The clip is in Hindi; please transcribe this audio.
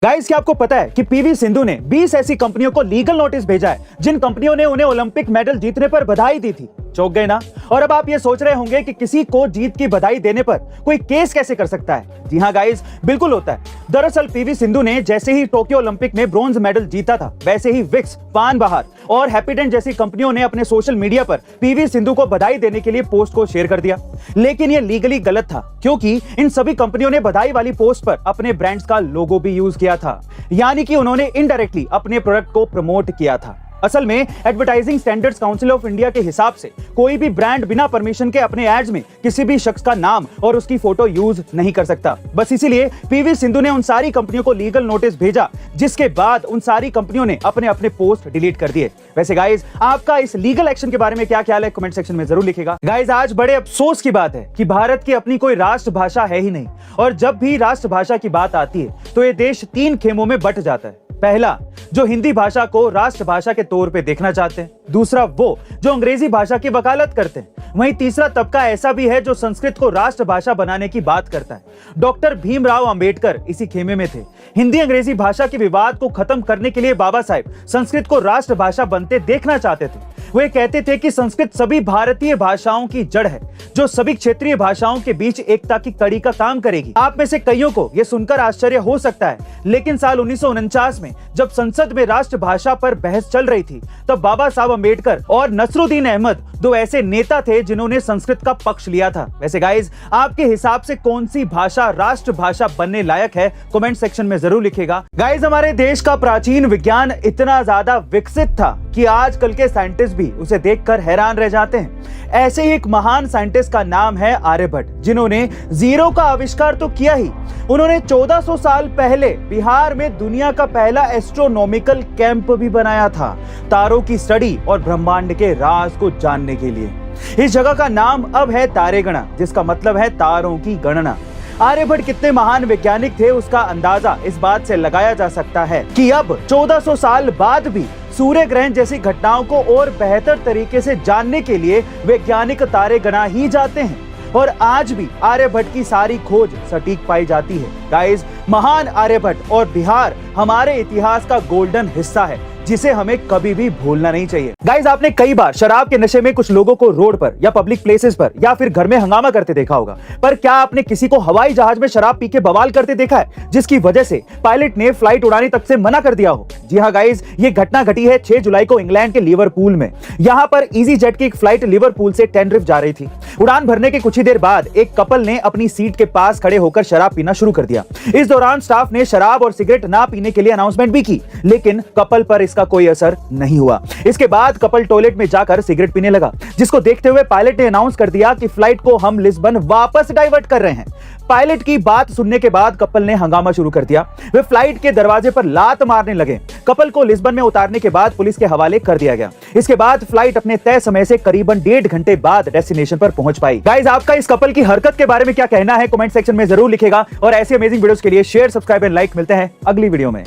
गाइस, क्या आपको पता है कि पीवी सिंधु ने 20 ऐसी कंपनियों को लीगल नोटिस भेजा है जिन कंपनियों ने उन्हें ओलंपिक मेडल जीतने पर बधाई दी थी। चौंक गए ना? और अब आप ये सोच रहे होंगे कि किसी को जीत की बधाई देने पर कोई केस कैसे कर सकता है। जी हाँ गाइस, बिल्कुल होता है। दरअसल पीवी सिंधु ने जैसे ही टोक्यो ओलंपिक में ब्रॉन्ज मेडल जीता था, वैसे ही विक्स, पान बहार और हैप्पीडेंट जैसी कंपनियों ने अपने सोशल मीडिया पर पीवी सिंधु को बधाई देने के लिए पोस्ट को शेयर कर दिया। लेकिन यह लीगली गलत था, क्योंकि इन सभी कंपनियों ने बधाई वाली पोस्ट पर अपने ब्रांड्स का लोगो भी यूज किया था, यानी कि उन्होंने इनडायरेक्टली अपने प्रोडक्ट को प्रमोट किया था। असल में advertising standards council of India के हिसाब से कोई भी ब्रांड बिना परमिशन के अपने एड्स में किसी भी शख्स का नाम और उसकी फोटो यूज नहीं कर सकता। बस इसीलिए पीवी सिंधु ने उन सारी कंपनियों को लीगल नोटिस भेजा, जिसके बाद उन सारी कंपनियों ने अपने अपने पोस्ट डिलीट कर दिए। वैसे गाइज, आपका इस लीगल एक्शन के बारे में क्या ख्याल है? कमेंट सेक्शन में जरूर लिखिएगा। गाइज, आज बड़े अफसोस की बात है कि भारत की अपनी कोई राष्ट्रभाषा है ही नहीं, और जब भी राष्ट्रभाषा की बात आती है तो ये देश 3 खेमों में बंट जाता है। पहला, जो हिंदी भाषा को राष्ट्रभाषा के तौर पे देखना चाहते हैं। दूसरा, वो जो अंग्रेजी भाषा की वकालत करते हैं। वहीं तीसरा तबका ऐसा भी है जो संस्कृत को राष्ट्रभाषा बनाने की बात करता है। डॉक्टर भीमराव अंबेडकर इसी खेमे में थे। हिंदी अंग्रेजी भाषा के विवाद को खत्म करने के लिए बाबा साहेब संस्कृत को राष्ट्रभाषा बनते देखना चाहते थे। वे कहते थे कि संस्कृत सभी भारतीय भाषाओं की जड़ है, जो सभी क्षेत्रीय भाषाओं के बीच एकता की कड़ी का काम करेगी। आप में से कईयों को यह सुनकर आश्चर्य हो सकता है, लेकिन साल 1949 में जब संसद में राष्ट्रभाषा पर बहस चल रही थी, तब बाबा साहब अंबेडकर और नसरुद्दीन अहमद 2 ऐसे नेता थे जिन्होंने संस्कृत का पक्ष लिया था। वैसे गाइज, आपके हिसाब से कौन सी भाषा राष्ट्रभाषा बनने लायक है? कमेंट सेक्शन में जरूर लिखिएगा। गाइज, हमारे देश का प्राचीन विज्ञान इतना ज्यादा विकसित था कि आजकल के साइंटिस्ट भी उसे देखकर हैरान रह जाते हैं। ऐसे ही एक महान साइंटिस्ट का नाम है आर्यभट्ट, जिन्होंने जीरो का आविष्कार तो किया ही, उन्होंने 1400 साल पहले बिहार में दुनिया का पहला एस्ट्रोनॉमिकल कैंप भी बनाया था, तारों की स्टडी और ब्रह्मांड के राज को जानने के लिए। इस जगह का नाम अब है तारेगणा, जिसका मतलब है तारों की गणना। आर्यभट्ट कितने महान वैज्ञानिक थे, उसका अंदाजा इस बात से लगाया जा सकता है कि अब 1400 साल बाद भी सूर्य ग्रहण जैसी घटनाओं को और बेहतर तरीके से जानने के लिए वैज्ञानिक तारे गणा ही जाते हैं, और आज भी आर्यभट्ट की सारी खोज सटीक पाई जाती है। गाइस, महान आर्यभट्ट और बिहार हमारे इतिहास का गोल्डन हिस्सा है, जिसे हमें कभी भी भूलना नहीं चाहिए। गाइस, आपने कई बार शराब के नशे में कुछ लोगों को रोड पर या पब्लिक प्लेसेस पर या फिर घर में हंगामा करते देखा होगा, पर क्या आपने किसी को हवाई जहाज में शराब पी के बवाल करते देखा है, जिसकी वजह से पायलट ने फ्लाइट उड़ाने तक से मना कर दिया हो? जी हाँ गाइस, ये घटना घटी है 6 जुलाई को इंग्लैंड के लिवरपूल में। यहाँ पर इजी जेट की एक फ्लाइट लिवरपूल से टेनरिफ जा रही थी। उड़ान भरने के कुछ ही देर बाद एक कपल ने अपनी सीट के पास खड़े होकर शराब पीना शुरू कर दिया। इस दौरान स्टाफ ने शराब और सिगरेट ना पीने के लिए अनाउंसमेंट भी की, लेकिन कपल पर इसका कोई असर नहीं हुआ। इसके बाद कपल टॉयलेट में जाकर सिगरेट पीने लगा, जिसको देखते हुए पायलट ने अनाउंस कर दिया कि फ्लाइट को हम लिस्बन वापस डाइवर्ट कर रहे हैं। पायलट की बात सुनने के बाद कपल ने हंगामा शुरू कर दिया। वे फ्लाइट के दरवाजे पर लात मारने लगे। कपल को लिस्बन में उतारने के बाद पुलिस के हवाले कर दिया गया। इसके बाद फ्लाइट अपने तय समय से करीबन 1.5 घंटे बाद डेस्टिनेशन पर पहुंच पाई। गाइस, आपका इस कपल की हरकत के बारे में क्या कहना है? कमेंट सेक्शन में जरूर लिखेगा, और ऐसी अमेजिंग वीडियोस के लिए शेयर, सब्सक्राइब एंड लाइक। मिलते हैं अगली वीडियो में।